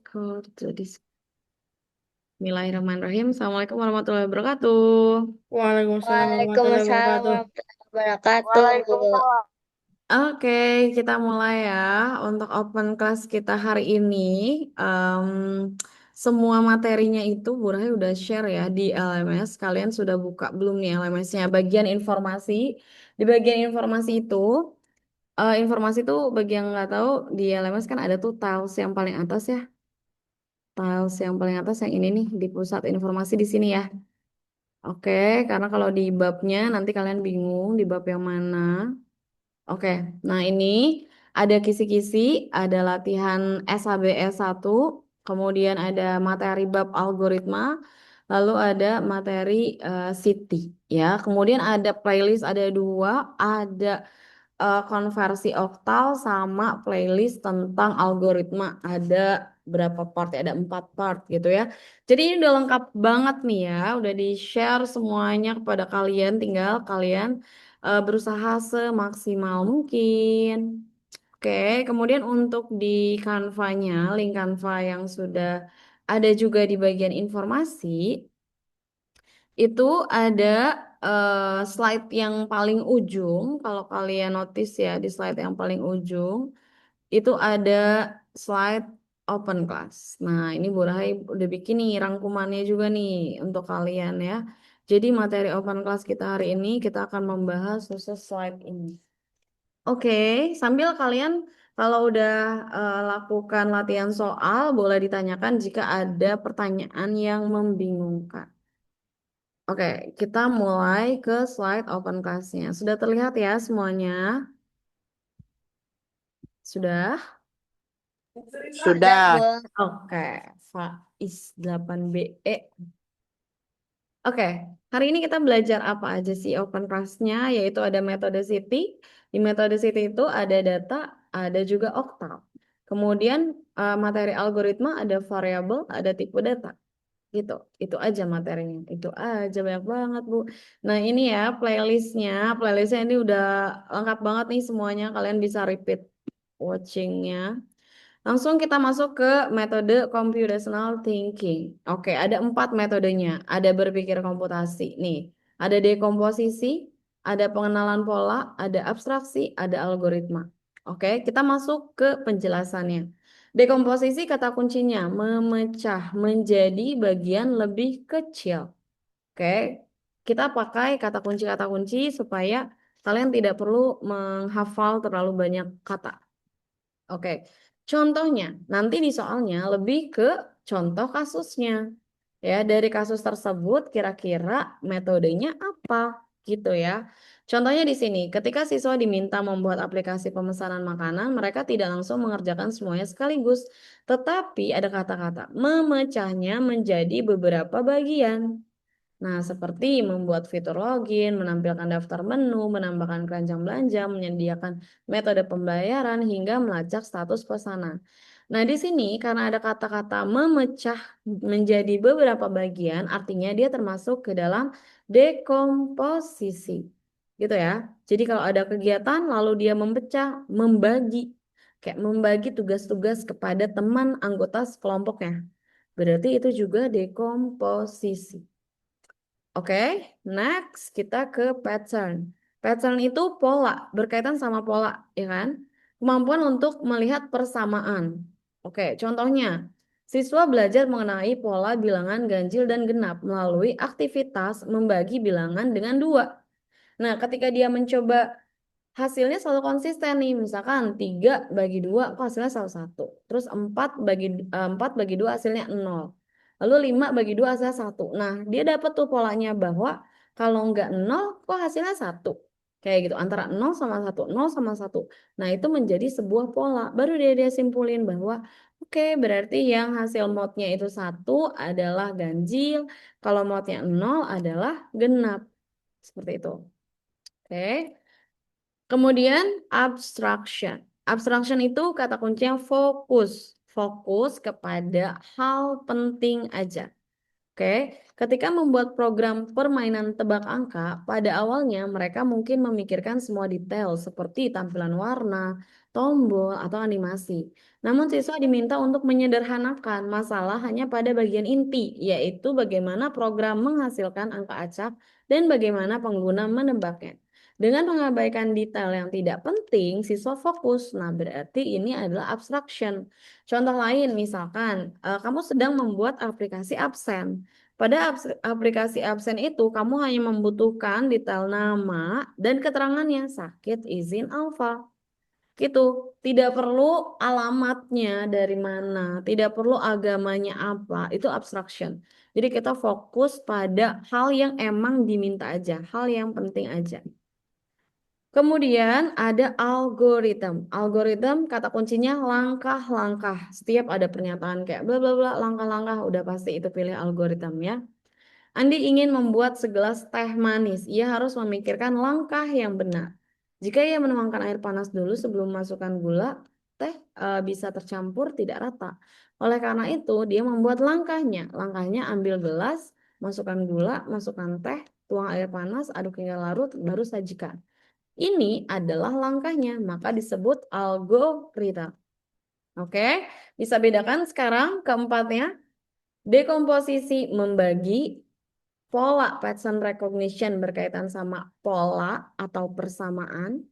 Record to this. Bismillahirrahmanirrahim. Assalamualaikum warahmatullahi wabarakatuh. Waalaikumsalam warahmatullahi Waalaikumsalam wabarakatuh. warahmatullahi wabarakatuh. Waalaikumsalam. Oke, kita mulai ya untuk open class kita hari ini. Em, semua materinya itu Bu Rahai udah share ya di LMS. Kalian sudah buka belum nih LMS-nya? Bagian informasi. Di bagian informasi itu, informasi itu bagi yang nggak tahu di LMS kan ada tuh tiles yang paling atas ya. Tiles yang paling atas yang ini nih di pusat informasi di sini ya. Oke, karena kalau di babnya nanti kalian bingung di bab yang mana. Oke, nah ini ada kisi-kisi, ada latihan SHBS 1, kemudian ada materi bab algoritma, lalu ada materi Siti, ya. Kemudian ada playlist, ada dua, ada konversi oktal sama playlist tentang algoritma. Ada berapa part ya? Ada 4 part gitu ya. Jadi ini udah lengkap banget nih ya, udah di-share semuanya kepada kalian, tinggal kalian berusaha semaksimal mungkin. Oke, kemudian untuk di Canva-nya, link Canva yang sudah ada juga di bagian informasi, itu ada slide yang paling ujung. Kalau kalian notice ya, di slide yang paling ujung, itu ada slide open class. Nah, ini Bu Rahai udah bikin nih rangkumannya juga nih untuk kalian ya. Jadi materi open class kita hari ini kita akan membahas khusus slide ini. Oke, sambil kalian kalau udah lakukan latihan soal, boleh ditanyakan jika ada pertanyaan yang membingungkan. Oke, kita mulai ke slide open class-nya. Sudah terlihat ya semuanya? Sudah? Sudah, Sudah. Bu. Oke, Faiz 8BE. Oke, hari ini kita belajar apa aja sih open class-nya, yaitu ada metode City. Di metode City itu ada data, ada juga oktal. Kemudian materi algoritma ada variabel, ada tipe data. Gitu, itu aja materinya. Itu aja banyak banget, Bu. Nah, ini ya playlistnya. Playlistnya ini udah lengkap banget nih semuanya. Kalian bisa repeat watchingnya. Langsung kita masuk ke metode computational thinking. Oke, ada 4 metodenya. Ada berpikir komputasi. Nih, ada dekomposisi, ada pengenalan pola, ada abstraksi, ada algoritma. Oke, kita masuk ke penjelasannya. Dekomposisi kata kuncinya memecah menjadi bagian lebih kecil. Oke, kita pakai kata kunci supaya kalian tidak perlu menghafal terlalu banyak kata. Oke, contohnya nanti di soalnya lebih ke contoh kasusnya. Ya, dari kasus tersebut kira-kira metodenya apa gitu ya. Contohnya di sini, ketika siswa diminta membuat aplikasi pemesanan makanan, mereka tidak langsung mengerjakan semuanya sekaligus, tetapi ada kata-kata memecahnya menjadi beberapa bagian. Nah, seperti membuat fitur login, menampilkan daftar menu, menambahkan keranjang belanja, menyediakan metode pembayaran, hingga melacak status pesanan. Nah, di sini karena ada kata-kata memecah menjadi beberapa bagian, artinya dia termasuk ke dalam dekomposisi. Gitu ya. Jadi kalau ada kegiatan lalu dia memecah, membagi, kayak membagi tugas-tugas kepada teman anggota kelompoknya. Berarti itu juga dekomposisi. Oke, next kita ke pattern. Pattern itu pola, berkaitan sama pola, ya kan? Kemampuan untuk melihat persamaan. Oke, contohnya, siswa belajar mengenai pola bilangan ganjil dan genap melalui aktivitas membagi bilangan dengan 2. Nah, ketika dia mencoba hasilnya selalu konsisten nih, misalkan 3 bagi 2 kok hasilnya selalu 1. Terus 4 bagi 2 hasilnya 0. Lalu 5 bagi 2 hasilnya 1. Nah, dia dapat tuh polanya bahwa kalau nggak 0 kok hasilnya 1. Kayak gitu, antara 0 sama 1, 0 sama 1. Nah, itu menjadi sebuah pola. Baru dia simpulin bahwa oke, berarti yang hasil modnya itu 1 adalah ganjil, kalau modnya 0 adalah genap. Seperti itu. Oke. Kemudian abstraction. Abstraction itu kata kuncinya fokus. Fokus kepada hal penting aja. Oke, ketika membuat program permainan tebak angka, pada awalnya mereka mungkin memikirkan semua detail seperti tampilan warna, tombol, atau animasi. Namun siswa diminta untuk menyederhanakan masalah hanya pada bagian inti, yaitu bagaimana program menghasilkan angka acak dan bagaimana pengguna menebaknya. Dengan mengabaikan detail yang tidak penting, siswa fokus. Nah, berarti ini adalah abstraction. Contoh lain, misalkan kamu sedang membuat aplikasi absen. Pada aplikasi absen itu, kamu hanya membutuhkan detail nama dan keterangannya, sakit, izin, alfa. Gitu. Tidak perlu alamatnya dari mana, tidak perlu agamanya apa, itu abstraction. Jadi kita fokus pada hal yang emang diminta aja, hal yang penting aja. Kemudian ada algoritma. Algoritma kata kuncinya langkah-langkah. Setiap ada pernyataan kayak bla bla bla, langkah-langkah, udah pasti itu pilih algoritma ya. Andi ingin membuat segelas teh manis. Ia harus memikirkan langkah yang benar. Jika ia menuangkan air panas dulu sebelum masukkan gula, teh bisa tercampur tidak rata. Oleh karena itu, dia membuat langkahnya. Langkahnya ambil gelas, masukkan gula, masukkan teh, tuang air panas, aduk hingga larut, baru sajikan. Ini adalah langkahnya, maka disebut algoritma. Oke, bisa bedakan sekarang keempatnya. Dekomposisi membagi, pola pattern recognition berkaitan sama pola atau persamaan,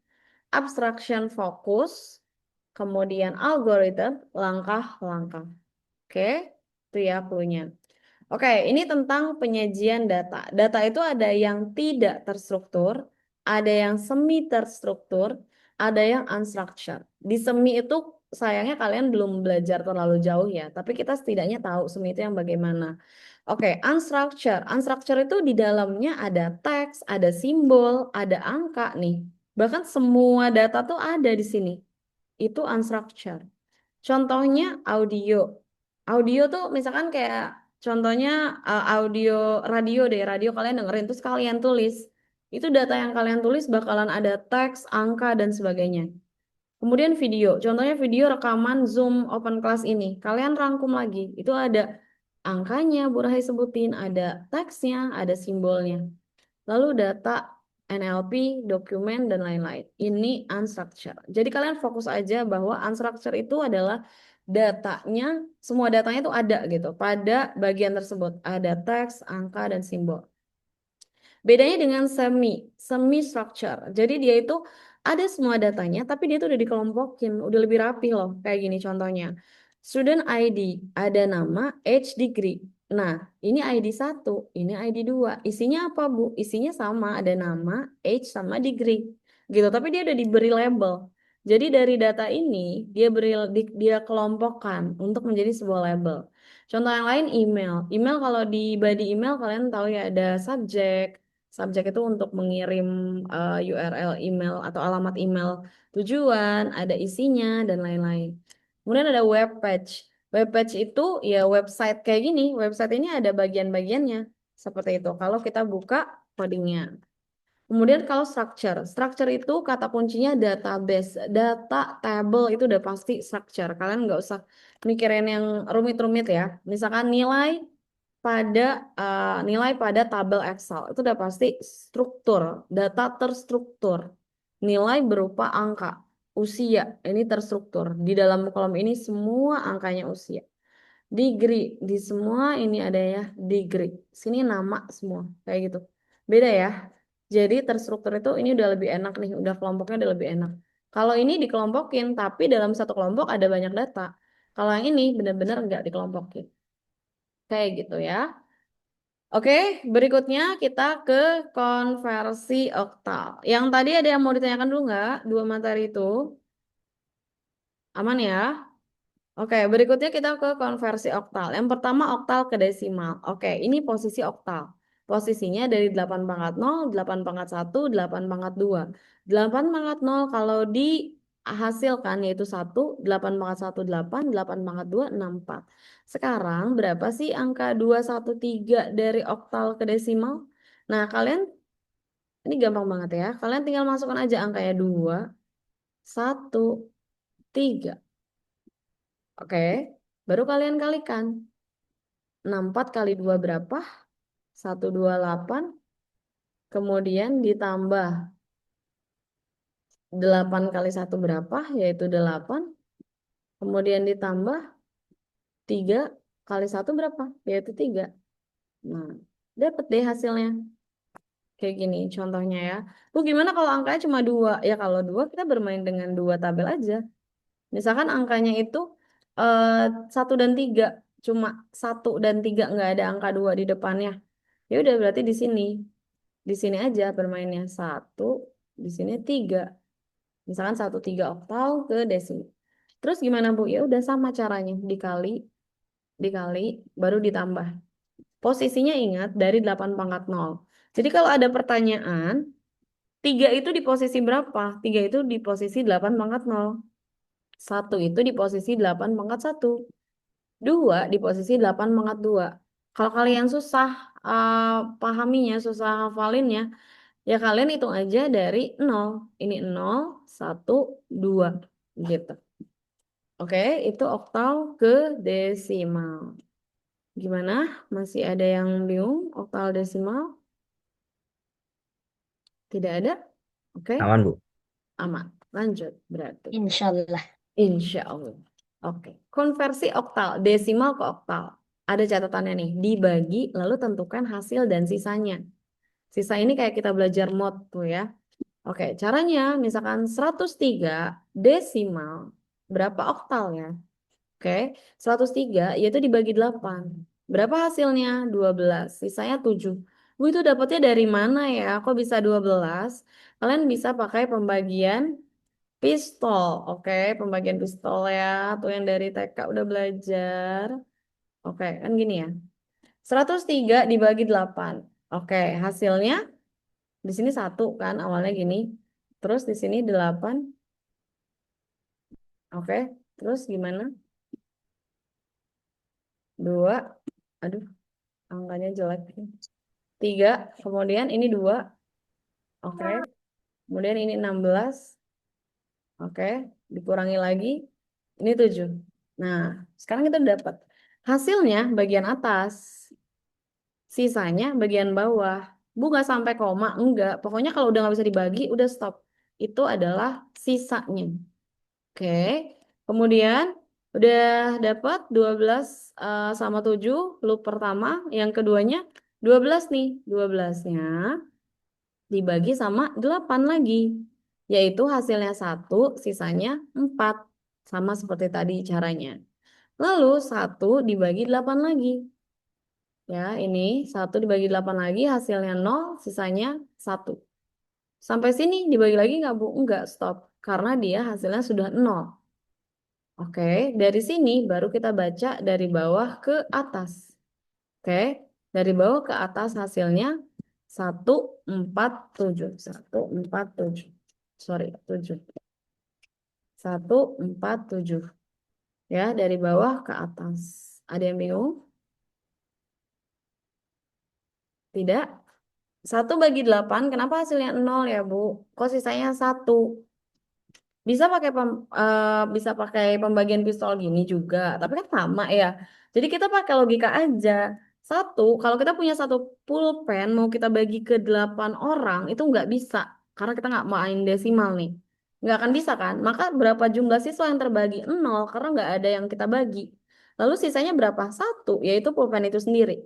abstraction fokus, kemudian algoritma langkah-langkah. Oke, itu ya clue-nya. Oke, ini tentang penyajian data. Data itu ada yang tidak terstruktur, ada yang semi terstruktur, ada yang unstructured. Di semi itu sayangnya kalian belum belajar terlalu jauh ya, tapi kita setidaknya tahu semi itu yang bagaimana. Oke, unstructured. Unstructured itu di dalamnya ada teks, ada simbol, ada angka nih. Bahkan semua data tuh ada di sini. Itu unstructured. Contohnya audio. Audio tuh misalkan kayak contohnya audio radio deh, radio kalian dengerin terus kalian tulis. Itu data yang kalian tulis bakalan ada teks, angka dan sebagainya. Kemudian video, contohnya video rekaman Zoom open class ini. Kalian rangkum lagi. Itu ada angkanya, Bu Rahai sebutin, ada teksnya, ada simbolnya. Lalu data NLP, dokumen, dan lain-lain. Ini unstructured. Jadi kalian fokus aja bahwa unstructured itu adalah datanya, semua datanya itu ada gitu. Pada bagian tersebut ada teks, angka, dan simbol. Bedanya dengan semi structure. Jadi dia itu ada semua datanya, tapi dia itu udah dikelompokin, udah lebih rapi loh. Kayak gini contohnya. Student ID, ada nama, age, degree. Nah, ini ID 1, ini ID 2. Isinya apa, Bu? Isinya sama, ada nama, age, sama degree. Gitu, tapi dia udah diberi label. Jadi dari data ini, dia kelompokkan untuk menjadi sebuah label. Contoh yang lain email. Email kalau di body email kalian tahu ya ada subjek. Subjek itu untuk mengirim URL email atau alamat email tujuan, ada isinya dan lain-lain. Kemudian ada web page. Web page itu ya website kayak gini. Website ini ada bagian-bagiannya seperti itu. Kalau kita buka codingnya. Kemudian kalau structure. Structure itu kata kuncinya database. Data table itu udah pasti structure. Kalian nggak usah mikirin yang rumit-rumit ya. Misalkan pada nilai pada tabel Excel itu udah pasti struktur, data terstruktur. Nilai berupa angka, usia ini terstruktur. Di dalam kolom ini semua angkanya usia. Degree di semua ini ada ya degree. Sini nama semua kayak gitu. Beda ya. Jadi terstruktur itu ini udah lebih enak nih, udah kelompoknya udah lebih enak. Kalau ini dikelompokin, tapi dalam satu kelompok ada banyak data. Kalau yang ini benar-benar nggak dikelompokin. Kayak gitu ya. Oke, berikutnya kita ke konversi oktal. Yang tadi ada yang mau ditanyakan dulu nggak? Dua materi itu. Aman ya? Oke, berikutnya kita ke konversi oktal. Yang pertama oktal ke desimal. Oke, ini posisi oktal. Posisinya dari 8 pangkat 0, 8 pangkat 1, 8 pangkat 2. 8 pangkat 0 kalau dihasilkan yaitu 1, 8 pangkat 1, 8, 8 pangkat 2, 6, 4. Sekarang berapa sih angka 2, 1, 3 dari oktal ke desimal? Nah, kalian, ini gampang banget ya. Kalian tinggal masukkan aja angkanya 2, 1, 3. Oke, baru kalian kalikan. 64 kali 2 berapa? 128. Kemudian ditambah 8 kali 1 berapa? Yaitu 8. Kemudian ditambah 3 kali 1 berapa? Yaitu 3. Nah, dapat deh hasilnya. Kayak gini contohnya ya. Bu, gimana kalau angkanya cuma 2? Ya kalau 2 kita bermain dengan 2 tabel aja. Misalkan angkanya itu eh, 1 dan 3. Cuma 1 dan 3 nggak ada angka 2 di depannya. Ya udah berarti di sini. Di sini aja bermainnya 1, di sini 3. Misalkan 1 3 oktal ke desimal. Terus gimana Bu? Ya udah sama caranya. Dikali, baru ditambah. Posisinya ingat dari 8 pangkat 0. Jadi kalau ada pertanyaan, 3 itu di posisi berapa? 3 itu di posisi 8 pangkat 0. 1 itu di posisi 8 pangkat 1. 2 di posisi 8 pangkat 2. Kalau kalian susah pahaminya, susah hafalinnya, ya kalian hitung aja dari 0. Ini 0, 1, 2 gitu. Oke, itu oktal ke desimal. Gimana? Masih ada yang bingung oktal desimal? Tidak ada? Oke, Aman, Bu. aman. Lanjut berarti. Insya Allah. Insya Allah. Oke, konversi oktal, desimal ke oktal. Ada catatannya nih, dibagi lalu tentukan hasil dan sisanya. Sisa ini kayak kita belajar mod tuh ya. Oke, caranya misalkan 103 desimal, berapa oktal ya? Oke, 103 yaitu dibagi 8. Berapa hasilnya? 12. Sisanya 7. Bu, itu dapatnya dari mana ya? Kok bisa 12? Kalian bisa pakai pembagian pistol. Oke, pembagian pistol ya. Tuh yang dari TK udah belajar. Oke, kan gini ya. 103 dibagi 8. Oke, hasilnya di sini 1 kan awalnya gini. Terus di sini 8. Oke, terus gimana? 2. Aduh, angkanya jelek. 3, kemudian ini 2, oke. Kemudian ini 16, oke. Dikurangi lagi, ini 7. Nah, sekarang kita udah dapat. Hasilnya bagian atas, sisanya bagian bawah. Bu, nggak sampai koma, enggak. Pokoknya kalau udah nggak bisa dibagi, udah stop. Itu adalah sisanya. Oke, kemudian udah dapat 12 sama 7 loop pertama. Yang keduanya 12 nih. 12-nya dibagi sama 8 lagi. Yaitu hasilnya 1, sisanya 4. Sama seperti tadi caranya. Lalu 1 dibagi 8 lagi. Ya, ini 1 dibagi 8 lagi, hasilnya 0, sisanya 1. Sampai sini dibagi lagi nggak Bu? Enggak, stop. Karena dia hasilnya sudah 0. Oke, dari sini baru kita baca dari bawah ke atas. Oke, dari bawah ke atas hasilnya 147. 147. Sorry, 7. 147. Ya, dari bawah ke atas. Ada yang bingung? Tidak? 1 bagi 8, kenapa hasilnya 0 ya, Bu? Kok sisanya 1? Bisa pakai pembagian pistol gini juga, tapi kan sama ya. Jadi kita pakai logika aja. Kalau kita punya satu pulpen mau kita bagi ke 8 orang itu nggak bisa karena kita nggak main desimal nih. Nggak akan bisa kan? Maka berapa jumlah siswa yang terbagi? 0 karena nggak ada yang kita bagi. Lalu sisanya berapa? 1, yaitu pulpen itu sendiri.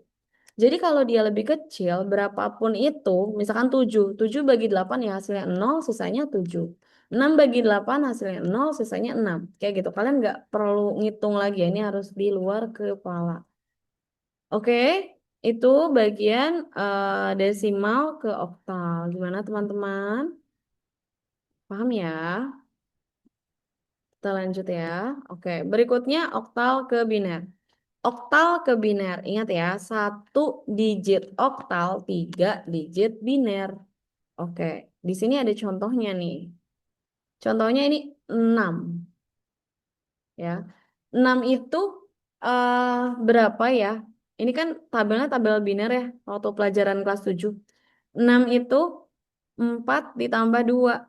Jadi kalau dia lebih kecil, berapapun itu, misalkan 7, 7 bagi 8 ya hasilnya 0, sisanya 7. 6 bagi 8 hasilnya 0, sisanya 6. Kayak gitu. Kalian nggak perlu ngitung lagi ya, ini harus di luar kepala. Oke, itu bagian desimal ke oktal. Gimana teman-teman? Paham ya? Kita lanjut ya. Oke, berikutnya oktal ke biner. Oktal ke biner, ingat ya, 1 digit oktal, 3 digit biner. Oke, di sini ada contohnya nih. Contohnya ini 6, ya. 6 itu eh berapa ya? Ini kan tabelnya tabel biner ya, waktu pelajaran kelas 7. 6 itu 4 ditambah 2.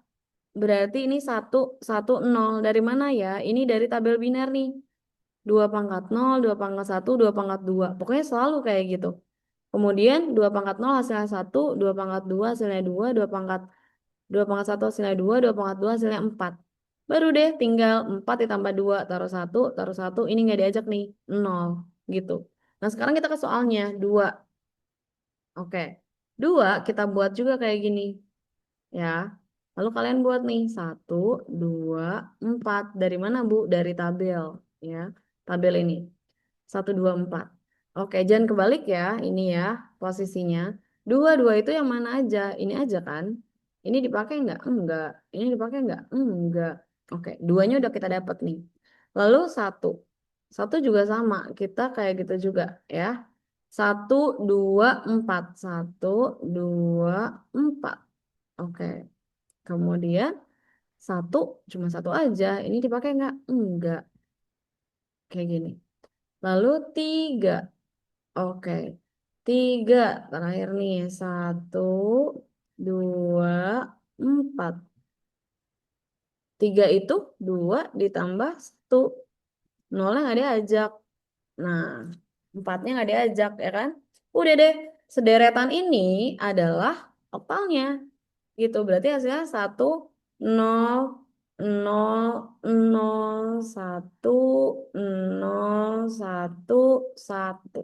Berarti ini 1, 1, 0. Dari mana ya? Ini dari tabel biner nih. 2 pangkat 0, 2 pangkat 1, 2 pangkat 2. Pokoknya selalu kayak gitu. Kemudian 2 pangkat 0 hasilnya 1, 2 pangkat 2 hasilnya 2, 2 pangkat 1 hasilnya 2, 2 pangkat 2 hasilnya 4. Baru deh tinggal 4 ditambah 2, taruh 1, ini nggak diajak nih, 0 gitu. Nah sekarang kita ke soalnya, 2. Oke, 2 kita buat juga kayak gini ya. Lalu kalian buat nih 1, 2, 4. Dari mana Bu? Dari tabel ya. Tabel ini. 1, 2, 4. Oke, jangan kebalik ya. Ini ya posisinya. 2, 2 itu yang mana aja? Ini aja kan? Ini dipakai nggak? Enggak. Ini dipakai nggak? Enggak. Oke, duanya udah kita dapat nih. Lalu 1. 1 juga sama. Kita kayak gitu juga ya. 1, 2, 4. 1, 2, 4. Oke. Kemudian 1 cuma 1 aja. Ini dipakai nggak? Enggak. Kayak gini. Lalu 3. Oke. 3. Terakhir nih. 1, 2, 4. 3 itu 2 ditambah 1. Nolnya nggak diajak. Nah, 4-nya nggak diajak ya kan? Udah deh. Sederetan ini adalah oktalnya. Gitu. Berarti hasilnya 1, 0, 0, 0, 1, 0, 1, 1.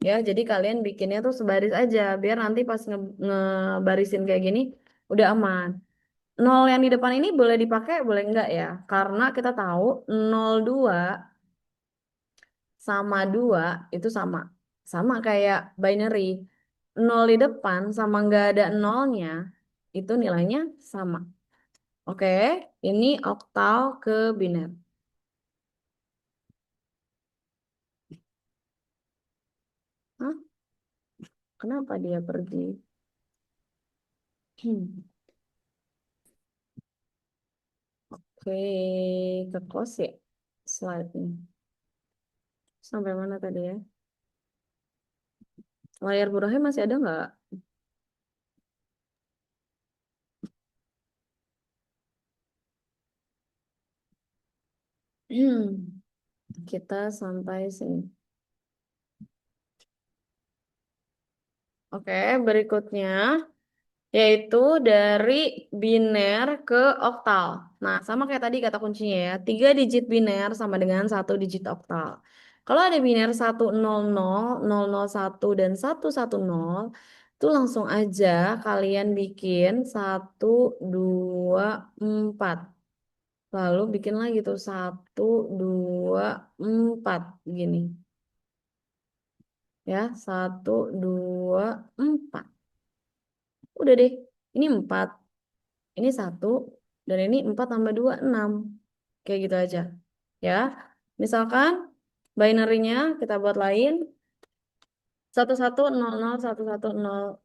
Ya, jadi kalian bikinnya tuh sebaris aja biar nanti pas ngebarisin kayak gini udah aman. 0 yang di depan ini boleh dipakai, boleh enggak ya? Karena kita tahu 02 sama 2 itu sama. Sama kayak binary. 0 di depan sama enggak ada nolnya itu nilainya sama. Oke, ini oktal ke biner. Hah? Kenapa dia pergi? Oke, ke close ya slide-nya. Sampai mana tadi ya? Layar Burahnya masih ada nggak? Kita sampai sini. Oke, berikutnya yaitu dari biner ke oktal. Nah, sama kayak tadi kata kuncinya ya. 3 digit biner sama dengan 1 digit oktal. Kalau ada biner 100, 001, dan 110, itu langsung aja kalian bikin 1, 2, 4. Lalu bikin lagi tuh 1, 2, 4 gini. Ya, 1, 2, 4. Udah deh, ini 4. Ini 1 dan ini 4 tambah 2 6. Kayak gitu aja. Ya. Misalkan binary-nya kita buat lain 11001111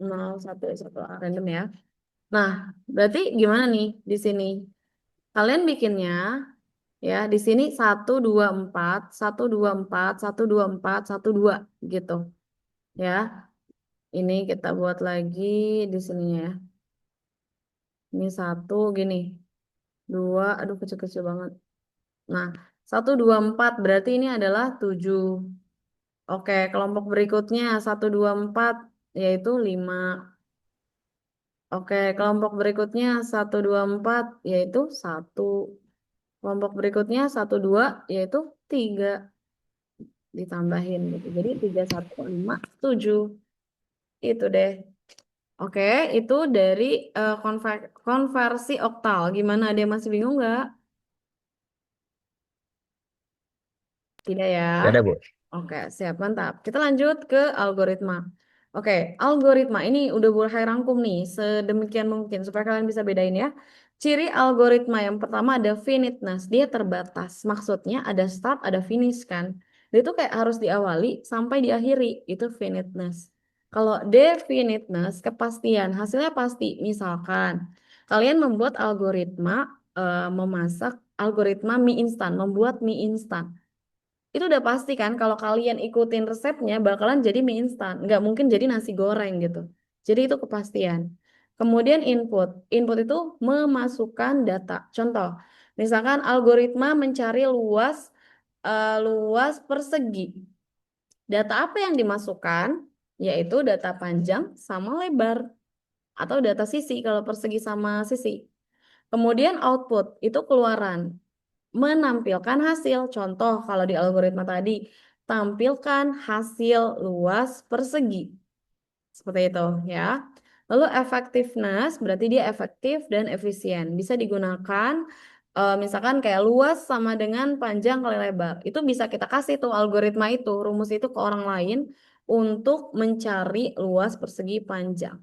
random ya. Nah, berarti gimana nih di sini? Kalian bikinnya ya di sini 1, 2, 4, 1, 2, 4, 1, 2, 4, 1, 2 gitu. Ya. Ini kita buat lagi di sininya ya. Ini 1 gini. 2, aduh kecil-kecil banget. Nah, 1, 2, 4 berarti ini adalah 7. Oke, kelompok berikutnya 1, 2, 4 yaitu 5. Oke, kelompok berikutnya 1, 2, 4 yaitu 1. Kelompok berikutnya 1, 2 yaitu 3 ditambahin gitu. Jadi 3, 1, 5, 7. Itu deh. Oke, itu dari konversi oktal. Gimana? Ada yang masih bingung nggak? Tidak ya? Gak ada, Bu. Oke, siap, mantap. Kita lanjut ke algoritma. Oke, algoritma ini udah Burhan rangkum nih, sedemikian mungkin supaya kalian bisa bedain ya. Ciri algoritma yang pertama ada finiteness, dia terbatas. Maksudnya ada start, ada finish kan. Dia itu kayak harus diawali sampai diakhiri, itu finiteness. Kalau definiteness, kepastian, hasilnya pasti. Misalkan, kalian membuat algoritma memasak algoritma mie instan, membuat mie instan. Itu udah pasti kan kalau kalian ikutin resepnya bakalan jadi mie instan. Nggak mungkin jadi nasi goreng gitu. Jadi itu kepastian. Kemudian input. Input itu memasukkan data. Contoh, misalkan algoritma mencari luas luas persegi. Data apa yang dimasukkan? Yaitu data panjang sama lebar. Atau data sisi kalau persegi sama sisi. Kemudian output itu keluaran. Menampilkan hasil. Contoh kalau di algoritma tadi, tampilkan hasil luas persegi. Seperti itu ya. Lalu effectiveness berarti dia efektif dan efisien. Bisa digunakan misalkan kayak luas sama dengan panjang kali lebar. Itu bisa kita kasih tuh algoritma itu, rumus itu ke orang lain untuk mencari luas persegi panjang.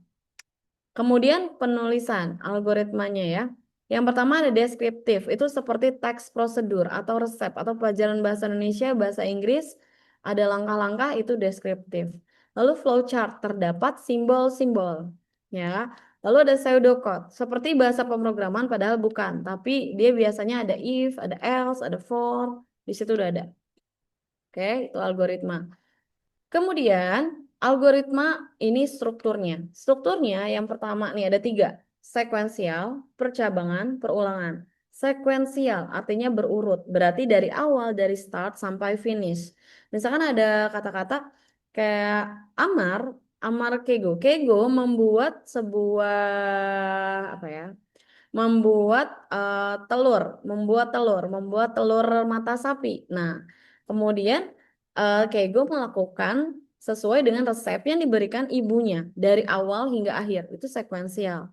Kemudian penulisan algoritmanya ya. Yang pertama ada deskriptif, itu seperti teks prosedur atau resep atau pelajaran bahasa Indonesia, bahasa Inggris, ada langkah-langkah itu deskriptif. Lalu flowchart terdapat simbol-simbol ya. Lalu ada pseudocode, seperti bahasa pemrograman padahal bukan, tapi dia biasanya ada if, ada else, ada for, di situ udah ada. Oke, itu algoritma. Kemudian algoritma ini strukturnya. Strukturnya yang pertama nih ada 3. Sekuensial, percabangan, perulangan. Sekuensial artinya berurut. Berarti dari awal, dari start sampai finish. Misalkan ada kata-kata kayak Amar, Amar Kego. Kego membuat sebuah apa ya? Membuat telur mata sapi. Nah, kemudian Keigo melakukan sesuai dengan resep yang diberikan ibunya dari awal hingga akhir. Itu sekuensial,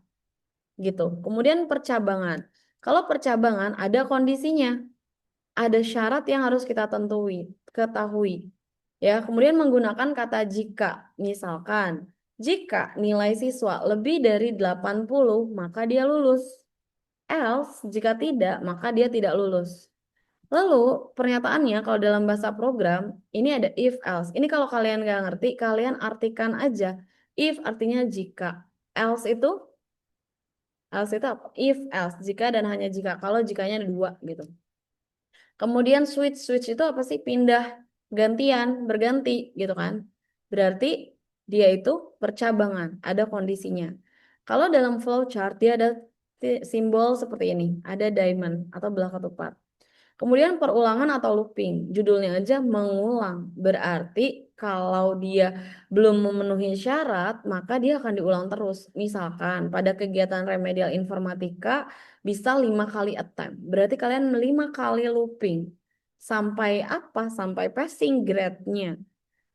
gitu. Kemudian percabangan. Kalau percabangan ada kondisinya, ada syarat yang harus kita ketahui. Ya, kemudian menggunakan kata jika. Misalkan, jika nilai siswa lebih dari 80, maka dia lulus. Else, jika tidak, maka dia tidak lulus. Lalu pernyataannya kalau dalam bahasa program, ini ada if else. Ini kalau kalian nggak ngerti, kalian artikan aja. If artinya jika. Else itu, else itu apa? If else, jika dan hanya jika. Kalau jikanya ada 2 gitu. Kemudian switch, switch itu apa sih? Pindah, gantian, berganti gitu kan. Berarti dia itu percabangan, ada kondisinya. Kalau dalam flowchart dia ada simbol seperti ini, ada diamond atau belah ketupat. Kemudian perulangan atau looping, judulnya aja mengulang. Berarti kalau dia belum memenuhi syarat, maka dia akan diulang terus. Misalkan pada kegiatan remedial informatika bisa 5 kali attempt. Berarti kalian 5 kali looping. Sampai apa? Sampai passing grade-nya.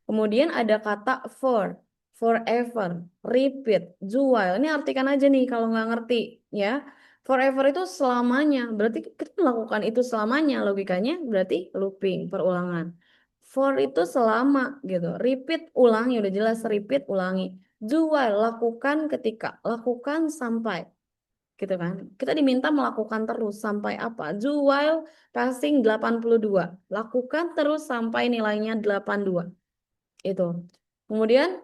Kemudian ada kata for, forever, repeat, do while. Ini artikan aja nih kalau nggak ngerti ya. Forever itu selamanya, berarti kita melakukan itu selamanya. Logikanya berarti looping, perulangan. For itu selama gitu. Repeat, ulangi, udah jelas repeat, ulangi. Do while, lakukan ketika, lakukan sampai. Gitu kan. Kita diminta melakukan terus sampai apa? Do while passing 82. Lakukan terus sampai nilainya 82 itu. Kemudian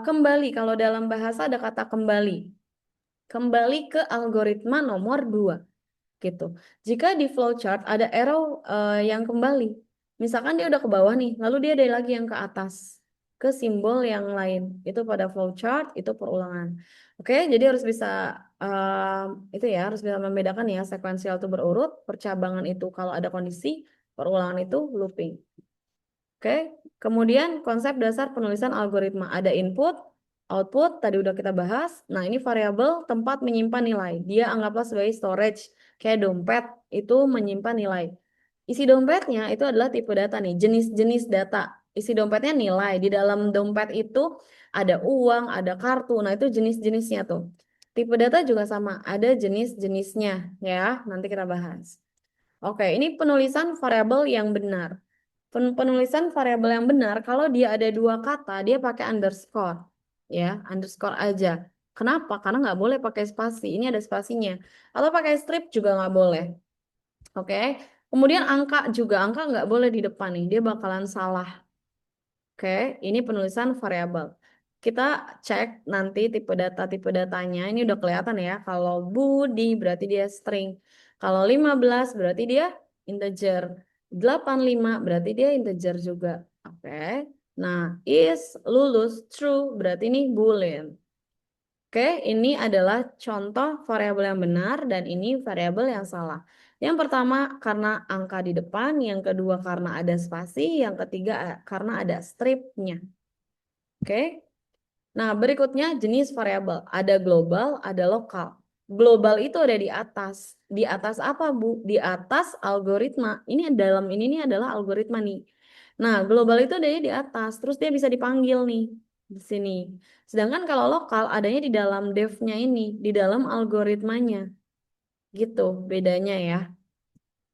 kembali kalau dalam bahasa ada kata kembali. Kembali ke algoritma nomor 2 gitu. Jika di flowchart ada arrow yang kembali. Misalkan dia udah ke bawah nih, lalu dia ada lagi yang ke atas ke simbol yang lain. Itu pada flowchart itu perulangan. Oke, jadi harus bisa itu ya, harus bisa membedakan ya sekuensial itu berurut, percabangan itu kalau ada kondisi, perulangan itu looping. Oke, kemudian konsep dasar penulisan algoritma ada input, output, tadi udah kita bahas. Nah, ini variabel tempat menyimpan nilai. Dia anggaplah sebagai storage, kayak dompet itu menyimpan nilai. Isi dompetnya itu adalah tipe data nih, jenis-jenis data. Isi dompetnya nilai. Di dalam dompet itu ada uang, ada kartu. Nah, itu jenis-jenisnya tuh. Tipe data juga sama, ada jenis-jenisnya ya. Nanti kita bahas. Oke, ini penulisan variabel yang benar. Penulisan variabel yang benar kalau dia ada 2 kata dia pakai underscore ya, underscore aja. Kenapa? Karena nggak boleh pakai spasi. Ini ada spasinya. Atau pakai strip juga nggak boleh. Oke. Kemudian angka juga, angka nggak boleh di depan nih, dia bakalan salah. Oke, ini penulisan variabel. Kita cek nanti tipe datanya. Ini udah kelihatan ya. Kalau Budi berarti dia string. Kalau 15 berarti dia integer. 85 berarti dia integer juga. Oke. Nah, is lulus true berarti ini boolean. Oke, ini adalah contoh variabel yang benar dan ini variabel yang salah. Yang pertama karena angka di depan, yang kedua karena ada spasi, yang ketiga karena ada stripnya. Oke? Nah, berikutnya jenis variabel. Ada global, ada lokal. Global itu ada di atas. Di atas apa, Bu? Di atas algoritma. Ini dalam ini nih adalah algoritma nih. Nah, global itu adanya di atas. Terus dia bisa dipanggil nih di sini. Sedangkan kalau lokal adanya di dalam devnya ini, di dalam algoritmanya. Gitu bedanya ya.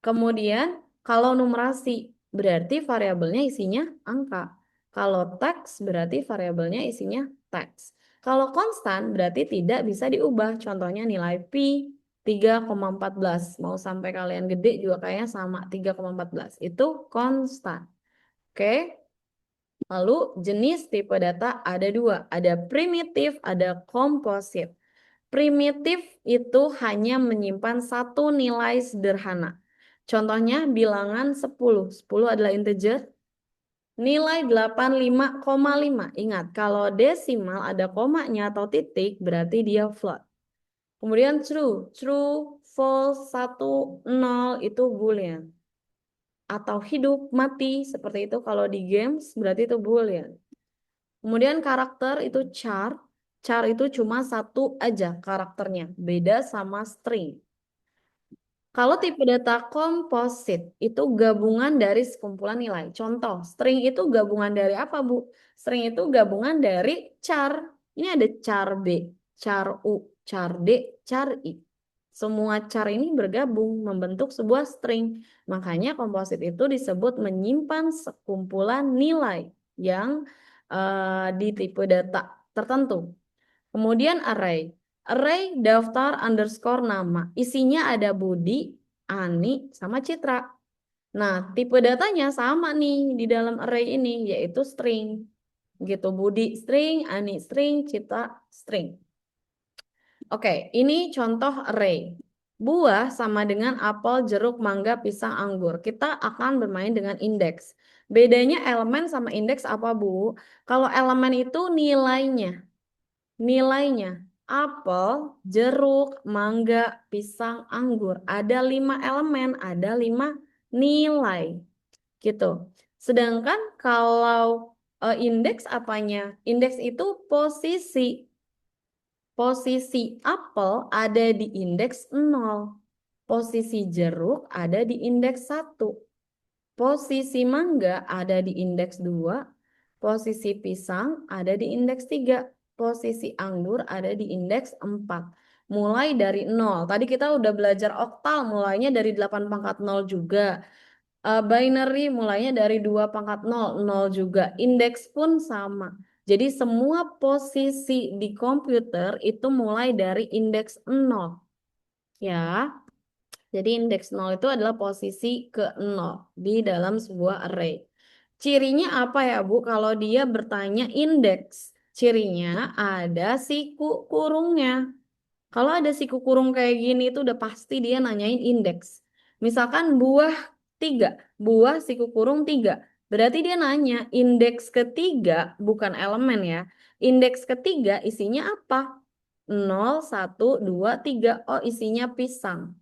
Kemudian kalau numerasi berarti variabelnya isinya angka. Kalau teks berarti variabelnya isinya teks. Kalau konstan berarti tidak bisa diubah. Contohnya nilai pi 3,14. Mau sampai kalian gede juga kayaknya sama 3,14. Itu konstan. Oke. Lalu jenis tipe data ada dua. Ada primitif, ada komposit. Primitif itu hanya menyimpan satu nilai sederhana. Contohnya bilangan 10. 10 adalah integer. Nilai 85,5. Ingat, kalau desimal ada komanya atau titik, berarti dia float. Kemudian true. True, false, 1, 0 itu boolean. Atau hidup, mati, seperti itu kalau di games, berarti itu boolean. Kemudian karakter itu char. Char itu cuma satu aja karakternya. Beda sama string. Kalau tipe data komposit itu gabungan dari sekumpulan nilai. Contoh, string itu gabungan dari apa, Bu? String itu gabungan dari char. Ini ada char B, char U, char D, char I. Semua char ini bergabung membentuk sebuah string. Makanya komposit itu disebut menyimpan sekumpulan nilai yang di tipe data tertentu. Kemudian array. Array daftar underscore nama. Isinya ada Budi, Ani, sama Citra. Nah, tipe datanya sama nih di dalam array ini, yaitu string. Gitu, Budi string, Ani string, Citra string. Oke, ini contoh array. Buah sama dengan apel, jeruk, mangga, pisang, anggur. Kita akan bermain dengan indeks. Bedanya elemen sama indeks apa, Bu? Kalau elemen itu nilainya. Nilainya apel, jeruk, mangga, pisang, anggur. Ada 5 elemen, ada 5 nilai. Gitu. Sedangkan kalau indeks apanya? Indeks itu posisi. Posisi apel ada di indeks 0. Posisi jeruk ada di indeks 1. Posisi mangga ada di indeks 2. Posisi pisang ada di indeks 3. Posisi anggur ada di indeks 4. Mulai dari 0. Tadi kita udah belajar oktal mulainya dari 8 pangkat 0 juga. Binary mulainya dari 2 pangkat 0, 0 juga. Indeks pun sama. Jadi semua posisi di komputer itu mulai dari indeks 0. Ya. Jadi indeks 0 itu adalah posisi ke 0 di dalam sebuah array. Cirinya apa ya, Bu? Kalau dia bertanya indeks, cirinya ada siku kurungnya. Kalau ada siku kurung kayak gini itu udah pasti dia nanyain indeks. Misalkan buah 3, buah siku kurung 3. Berarti dia nanya indeks ketiga, bukan elemen ya. Indeks ketiga isinya apa? 0, 1, 2, 3. Oh, isinya pisang.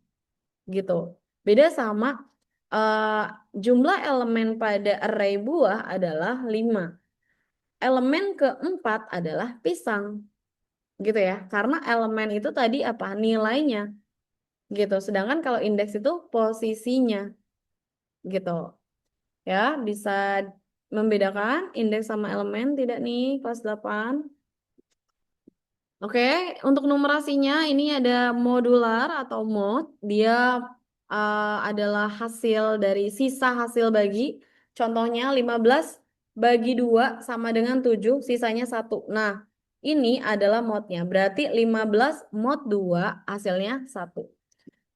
Gitu. Beda sama eh, jumlah elemen pada array buah adalah 5. Elemen keempat adalah pisang. Gitu ya. Karena elemen itu tadi apa? Nilainya. Gitu. Sedangkan kalau indeks itu posisinya. Gitu. Ya, bisa membedakan indeks sama elemen tidak nih kelas 8? Oke, untuk numerasinya ini ada modular atau mod. Dia adalah hasil dari sisa hasil bagi. Contohnya 15 bagi 2 sama dengan 7, sisanya 1. Nah, ini adalah modnya. Berarti 15 mod 2 hasilnya 1.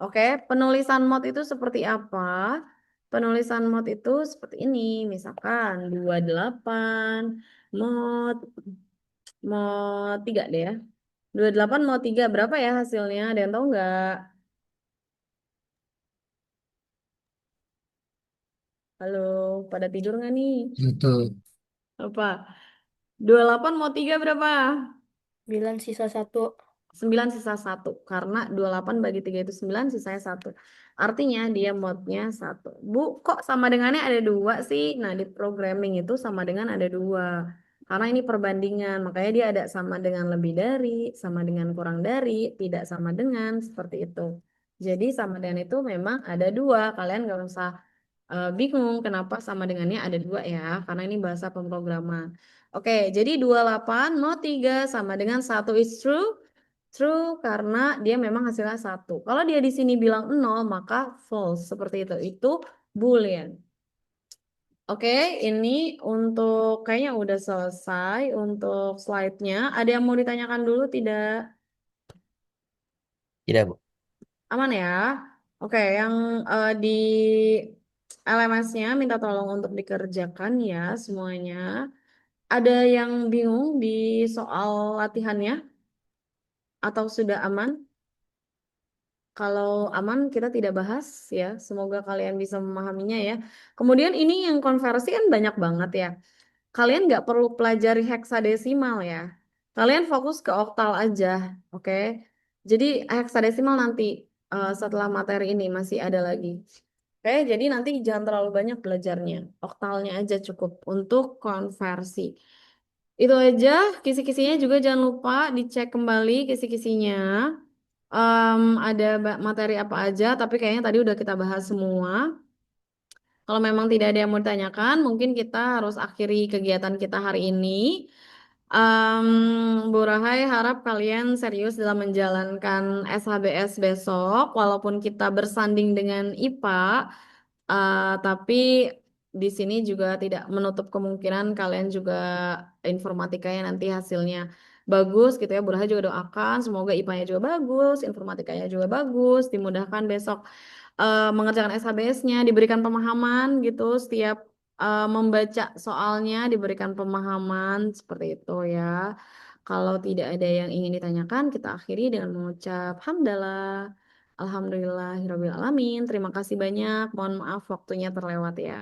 Oke, penulisan mod itu seperti apa? Penulisan mod itu seperti ini. Misalkan 28 mod mod 3 deh ya. 28 mau 3 berapa ya hasilnya? Ada yang tahu nggak? Halo, pada tidur nggak nih? Satu. Apa? 28 mau 3 berapa? 9 sisa 1. 9 sisa satu. Karena 28 bagi 3 itu 9, sisanya satu. Artinya dia modnya satu. Bu, kok sama dengannya ada dua sih? Nah, di programming itu sama dengan ada dua. Karena ini perbandingan, makanya dia ada sama dengan lebih dari, sama dengan kurang dari, tidak sama dengan, seperti itu. Jadi sama dengan itu memang ada dua. Kalian nggak usah bingung kenapa sama dengannya ada dua ya, karena ini bahasa pemrograman. Oke, jadi 28 mau 3 sama dengan satu is true. True karena dia memang hasilnya satu. Kalau dia di sini bilang nol, maka false. Seperti itu. Itu Boolean. Oke, ini untuk kayaknya udah selesai untuk slide-nya. Ada yang mau ditanyakan dulu tidak? Tidak, Bu. Aman ya? Oke, yang di LMS-nya minta tolong untuk dikerjakan ya semuanya. Ada yang bingung di soal latihannya atau sudah aman? Kalau aman kita tidak bahas ya. Semoga kalian bisa memahaminya ya. Kemudian ini yang konversi kan banyak banget ya. Kalian nggak perlu pelajari heksadesimal ya. Kalian fokus ke oktal aja, oke? Jadi heksadesimal nanti setelah materi ini masih ada lagi. Oke, jadi nanti jangan terlalu banyak belajarnya. Oktalnya aja cukup untuk konversi. Itu aja, kisi-kisinya juga jangan lupa dicek kembali kisi-kisinya. Ada materi apa aja, tapi kayaknya tadi udah kita bahas semua. Kalau memang tidak ada yang mau ditanyakan, mungkin kita harus akhiri kegiatan kita hari ini. Bu Rahai harap kalian serius dalam menjalankan SHBS besok, walaupun kita bersanding dengan IPA, tapi di sini juga tidak menutup kemungkinan kalian juga informatikanya nanti hasilnya bagus gitu ya. Bu Rahai juga doakan semoga IPA-nya juga bagus, informatikanya juga bagus, dimudahkan besok mengerjakan SHBS-nya, diberikan pemahaman gitu, setiap membaca soalnya diberikan pemahaman seperti itu ya. Kalau tidak ada yang ingin ditanyakan, kita akhiri dengan mengucap hamdalah. Alhamdulillahirabbil alamin. Terima kasih banyak. Mohon maaf waktunya terlewat ya.